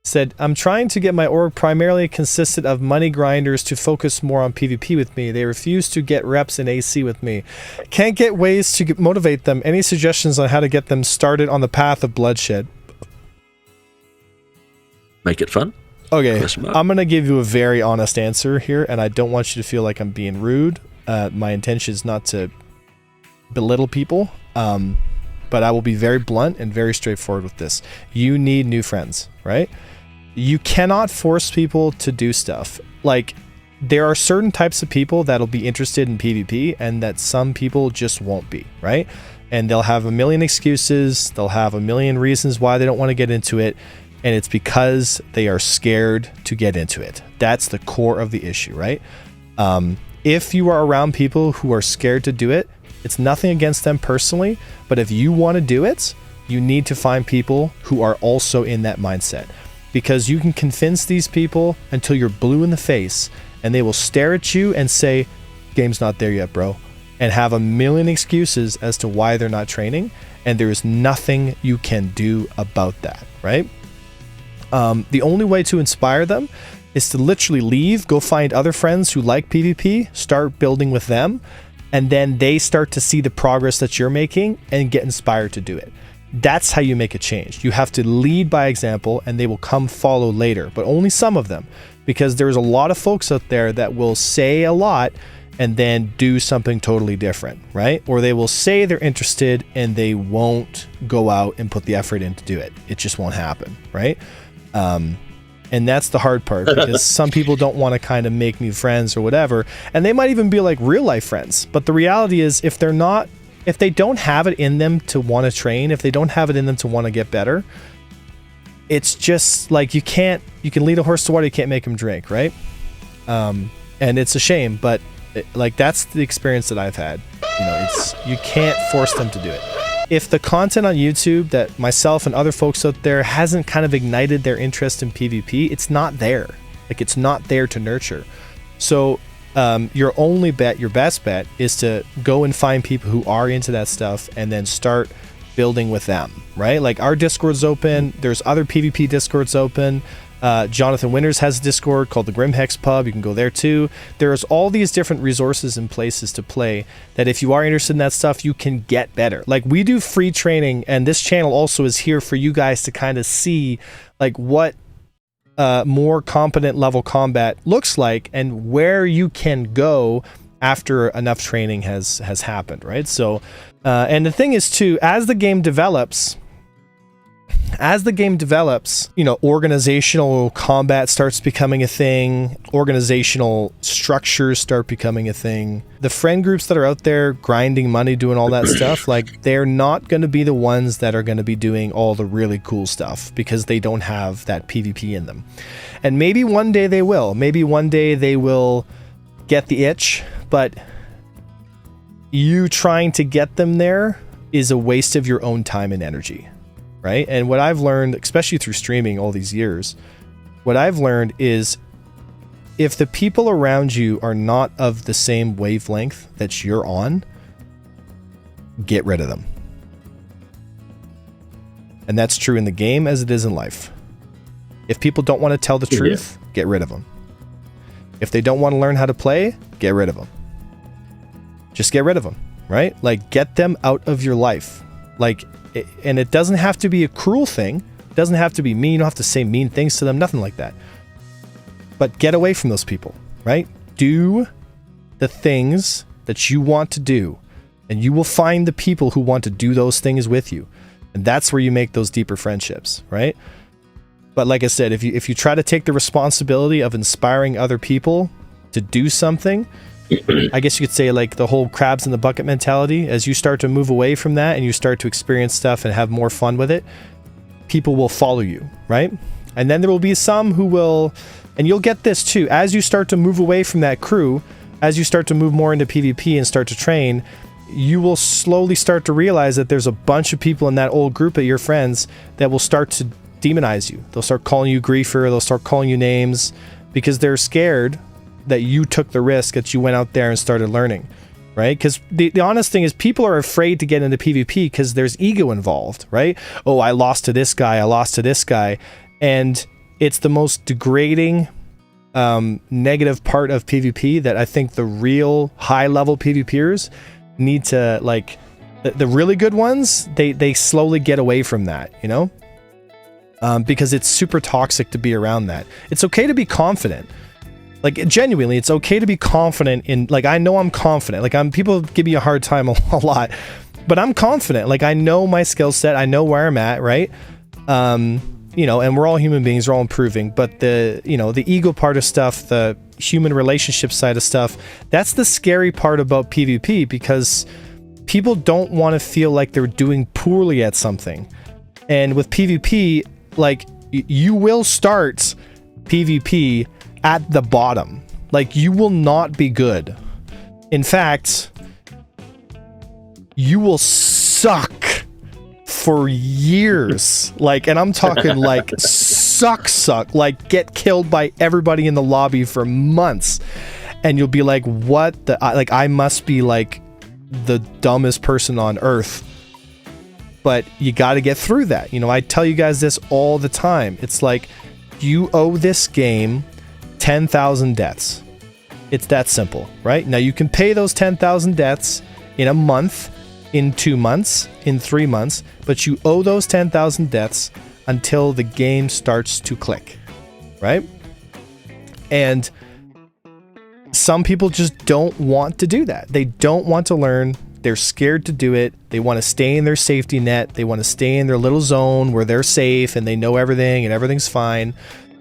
said, I'm trying to get my org primarily consisted of money grinders to focus more on PvP with me. They refuse to get reps in AC with me. Can't get ways to motivate them. Any suggestions on how to get them started on the path of bloodshed? Make it fun. Okay, I'm going to give you a very honest answer here, and I don't want you to feel like I'm being rude. My intention is not to belittle people, but I will be very blunt and very straightforward with this. You need new friends, right? You cannot force people to do stuff. Like, there are certain types of people that'll be interested in PvP and that some people just won't be, right? And they'll have a million excuses. They'll have a million reasons why they don't want to get into it. And it's because they are scared to get into it. That's the core of the issue, right? If you are around people who are scared to do it, it's nothing against them personally, but if you want to do it, you need to find people who are also in that mindset, because you can convince these people until you're blue in the face and they will stare at you and say, game's not there yet, bro, and have a million excuses as to why they're not training, and there is nothing you can do about that, right? The only way to inspire them is to literally leave, go find other friends who like PvP, start building with them, and then they start to see the progress that you're making and get inspired to do it. That's how you make a change. You have to lead by example, and they will come follow later, but only some of them, because there's a lot of folks out there that will say a lot and then do something totally different, right? Or they will say they're interested and they won't go out and put the effort in to do it. It just won't happen, right? And that's the hard part, because some people don't want to kind of make new friends or whatever, and they might even be like real life friends. But the reality is, if they don't have it in them to want to train, if they don't have it in them to want to get better, it's just like you can lead a horse to water, you can't make him drink, right? And it's a shame, but like that's the experience that I've had. You know, you can't force them to do it. If the content on YouTube that myself and other folks out there hasn't kind of ignited their interest in PvP, it's not there. Like, it's not there to nurture. So your best bet is to go and find people who are into that stuff and then start building with them, right? Like, our Discord's open. There's other PvP Discords open. Jonathan Winters has a Discord called the Grimhex Pub. You can go there too. There's all these different resources and places to play that if you are interested in that stuff, you can get better. Like, we do free training, and this channel also is here for you guys to kind of see like what more competent level combat looks like and where you can go after enough training has happened, right? So and the thing is too, as the game develops, you know, organizational combat starts becoming a thing. Organizational structures start becoming a thing. The friend groups that are out there grinding money, doing all that stuff, like, they're not going to be the ones that are going to be doing all the really cool stuff, because they don't have that PvP in them. And maybe one day they will. Maybe one day they will get the itch, but you trying to get them there is a waste of your own time and energy. Right? And what I've learned, especially through streaming all these years, what I've learned is, if the people around you are not of the same wavelength that you're on, get rid of them. And that's true in the game as it is in life. If people don't want to tell the truth, get rid of them. If they don't want to learn how to play, get rid of them. Just get rid of them, right? Like, get them out of your life. Like, and it doesn't have to be a cruel thing. It doesn't have to be mean. You don't have to say mean things to them. Nothing like that. But get away from those people, right? Do the things that you want to do, and you will find the people who want to do those things with you. And that's where you make those deeper friendships, right? But like I said, if you try to take the responsibility of inspiring other people to do something, I guess you could say, like, the whole crabs in the bucket mentality, as you start to move away from that and you start to experience stuff and have more fun with it, people will follow you, right? And then there will be some who will, and you'll get this too, as you start to move away from that crew, as you start to move more into PvP and start to train, you will slowly start to realize that there's a bunch of people in that old group of your friends that will start to demonize you. They'll start calling you griefer, they'll start calling you names, because they're scared that you took the risk, that you went out there and started learning, right? Because the honest thing is, people are afraid to get into PvP because there's ego involved, right? Oh, I lost to this guy, I lost to this guy. And It's the most degrading, negative part of PvP that I think the real high level PvPers need to, like, the really good ones, they slowly get away from that, you know? Because it's super toxic to be around that. It's okay to be confident. Like, genuinely, it's okay to be confident in, like, I know I'm confident. Like, people give me a hard time a lot, but I'm confident. Like, I know my skill set. I know where I'm at, right? You know, and we're all human beings. We're all improving. But the ego part of stuff, the human relationship side of stuff, that's the scary part about PvP, because people don't want to feel like they're doing poorly at something. And with PvP, like, you will start PvP at the bottom. Like, you will not be good. In fact, you will suck for years. Like, and I'm talking like suck, like get killed by everybody in the lobby for months. And you'll be like, what the, like, I must be like the dumbest person on earth. But you got to get through that. You know, I tell you guys this all the time. It's like, you owe this game 10,000 deaths. It's that simple, right? Now you can pay those 10,000 deaths in a month, in 2 months, in 3 months, but you owe those 10,000 deaths until the game starts to click, right? And some people just don't want to do that. They don't want to learn. They're scared to do it. They want to stay in their safety net. They want to stay in their little zone where they're safe and they know everything and everything's fine.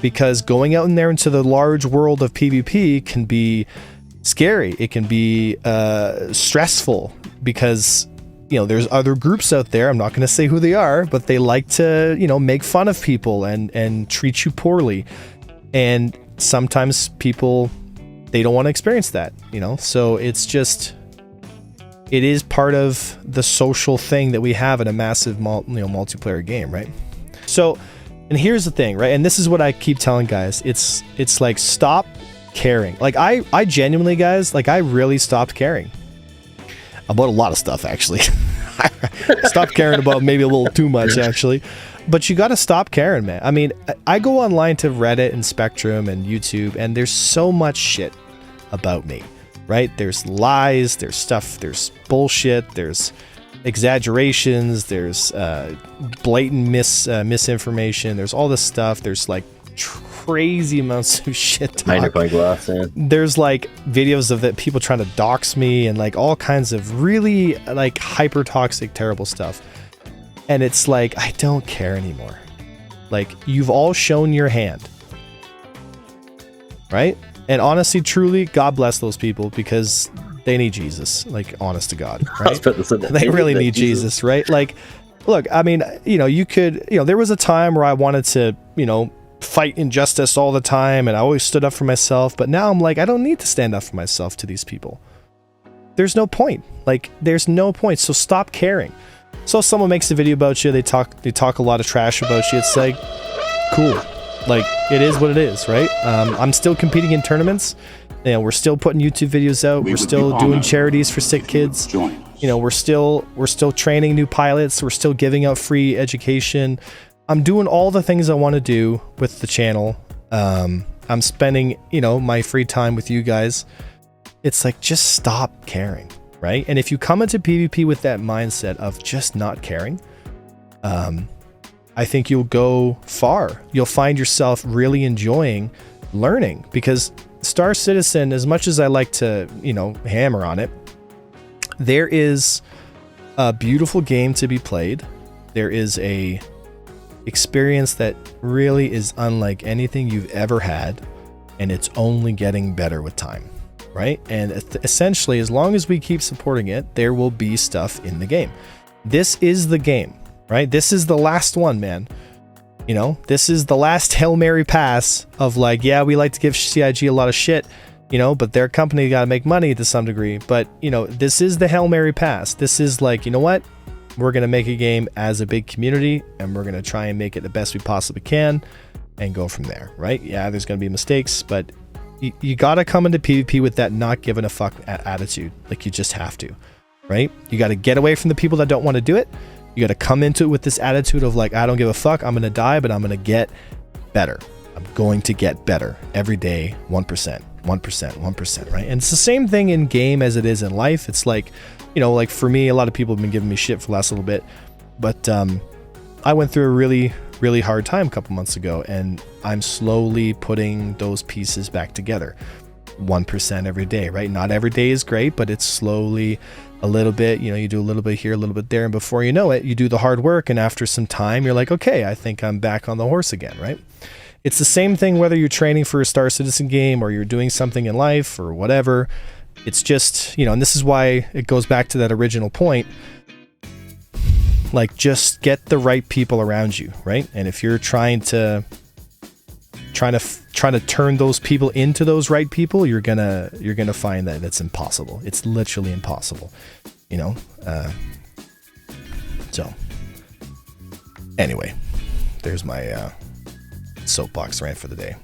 Because going out in there into the large world of PvP can be scary. It can be stressful because, you know, there's other groups out there. I'm not going to say who they are, but they like to, you know, make fun of people and treat you poorly. And sometimes people, they don't want to experience that, you know? So it's just, it is part of the social thing that we have in a massive multiplayer game, right? So, and here's the thing, right? And this is what I keep telling guys. It's like, stop caring. Like, I genuinely, guys, like, I really stopped caring about a lot of stuff, actually. Stopped caring about maybe a little too much, actually. But you got to stop caring, man. I mean, I go online to Reddit and Spectrum and YouTube, and there's so much shit about me, right? There's lies, there's stuff, there's bullshit, there's exaggerations, there's blatant misinformation, there's all this stuff, there's like crazy amounts of shit talk. Magnifying glass, yeah. There's like videos of that people trying to dox me and like all kinds of really like hyper toxic, terrible stuff. And it's like, I don't care anymore. Like, you've all shown your hand, right? And honestly, truly, God bless those people, because they need Jesus, like, honest to God, right? They really need Jesus, right? Like, look, I mean, you know, you could, you know, there was a time where I wanted to, you know, fight injustice all the time, and I always stood up for myself, but now I'm like, I don't need to stand up for myself to these people. There's no point. Like, there's no point, so stop caring. So someone makes a video about you, they talk a lot of trash about you, it's like, cool. Like, it is what it is, right? I'm still competing in tournaments. You know, we're still putting YouTube videos out. We're still doing charities for sick kids. You know, we're still training new pilots. We're still giving out free education. I'm doing all the things I want to do with the channel. I'm spending, you know, my free time with you guys. It's like, just stop caring, right? And if you come into PvP with that mindset of just not caring, I think you'll go far. You'll find yourself really enjoying learning, because Star Citizen, as much as I like to, you know, hammer on it, there is a beautiful game to be played. There is a experience that really is unlike anything you've ever had, and it's only getting better with time, right? And essentially, as long as we keep supporting it, there will be stuff in the game. This is the game, right? This is the last one, man. You know, this is the last Hail Mary pass of like, yeah, we like to give CIG a lot of shit, you know, but their company got to make money to some degree. But, you know, this is the Hail Mary pass. This is like, you know what? We're going to make a game as a big community, and we're going to try and make it the best we possibly can and go from there, right? Yeah, there's going to be mistakes, but you got to come into PvP with that not giving a fuck attitude. Like, you just have to, right? You got to get away from the people that don't want to do it. You got to come into it with this attitude of like, I don't give a fuck. I'm going to die, but I'm going to get better, I'm going to get better every day, 1%, 1%, right? And it's the same thing in game as it is in life. It's like, like for me, a lot of people have been giving me shit for the last little bit, but I went through a really, really hard time a couple months ago, and I'm slowly putting those pieces back together. 1% every day, right? Not every day is great, but it's slowly a little bit, you do a little bit here, a little bit there, and before you know it, you do the hard work, and after some time, you're like, okay, I think I'm back on the horse again, right? It's the same thing whether you're training for a Star Citizen game or you're doing something in life or whatever. It's just, and this is why it goes back to that original point. Like, just get the right people around you, right? And if you're trying to turn those people into those right people, you're gonna find that it's impossible. It's literally impossible, so anyway, there's my soapbox rant for the day.